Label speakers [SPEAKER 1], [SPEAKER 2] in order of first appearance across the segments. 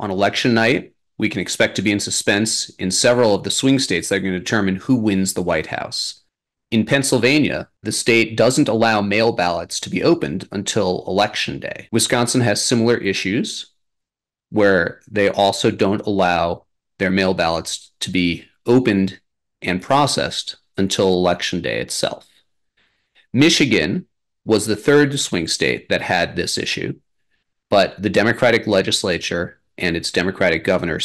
[SPEAKER 1] On election night, we can expect to be in suspense in several of the swing states that are going to determine who wins the White House. In Pennsylvania, the state doesn't allow mail ballots to be opened until Election Day. Wisconsin has similar issues where they also don't allow their mail ballots to be opened and processed until Election Day itself. Michigan was the third swing state that had this issue, but the Democratic legislature and its Democratic governor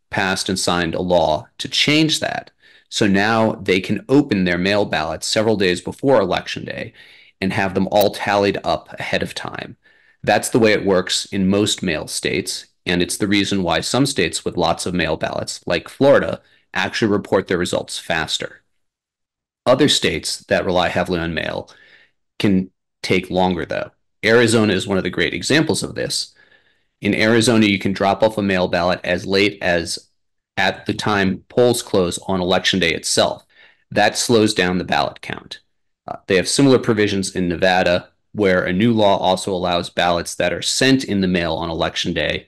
[SPEAKER 1] passed and signed a law to change that. So now they can open their mail ballots several days before Election Day and have them all tallied up ahead of time. That's the way it works in most mail states, and it's the reason why some states with lots of mail ballots, like Florida, actually report their results faster. Other states that rely heavily on mail can take longer, though. Arizona is one of the great examples of this. In Arizona, you can drop off a mail ballot as late as at the time polls close on Election Day itself. That slows down the ballot count. They have similar provisions in Nevada, where a new law also allows ballots that are sent in the mail on Election Day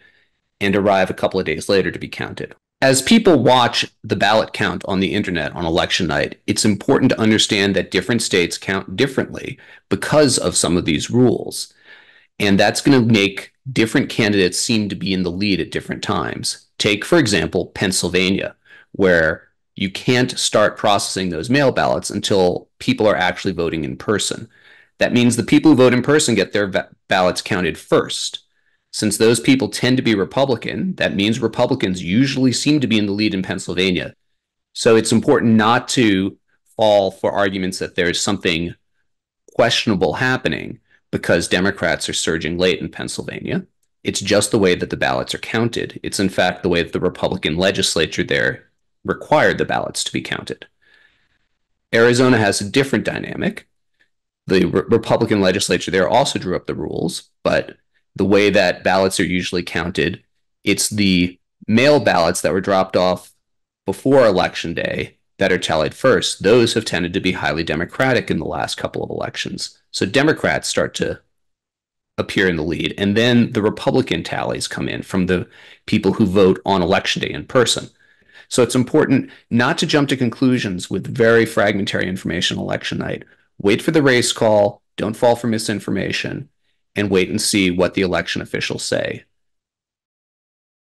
[SPEAKER 1] and arrive a couple of days later to be counted. As people watch the ballot count on the internet on election night, it's important to understand that different states count differently because of some of these rules. And that's going to make different candidates seem to be in the lead at different times. Take, for example, Pennsylvania, where you can't start processing those mail ballots until people are actually voting in person. That means the people who vote in person get their ballots counted first. Since those people tend to be Republican, that means Republicans usually seem to be in the lead in Pennsylvania. So it's important not to fall for arguments that there's something questionable happening because Democrats are surging late in Pennsylvania. It's just the way that the ballots are counted. It's in fact the way that the Republican legislature there required the ballots to be counted. Arizona has a different dynamic. The Republican legislature there also drew up the rules, but the way that ballots are usually counted, it's the mail ballots that were dropped off before Election Day that are tallied first. Those have tended to be highly Democratic in the last couple of elections. So Democrats start to appear in the lead, and then the Republican tallies come in from the people who vote on Election Day in person. So it's important not to jump to conclusions with very fragmentary information election night. Wait for the race call, don't fall for misinformation, and wait and see what the election officials say.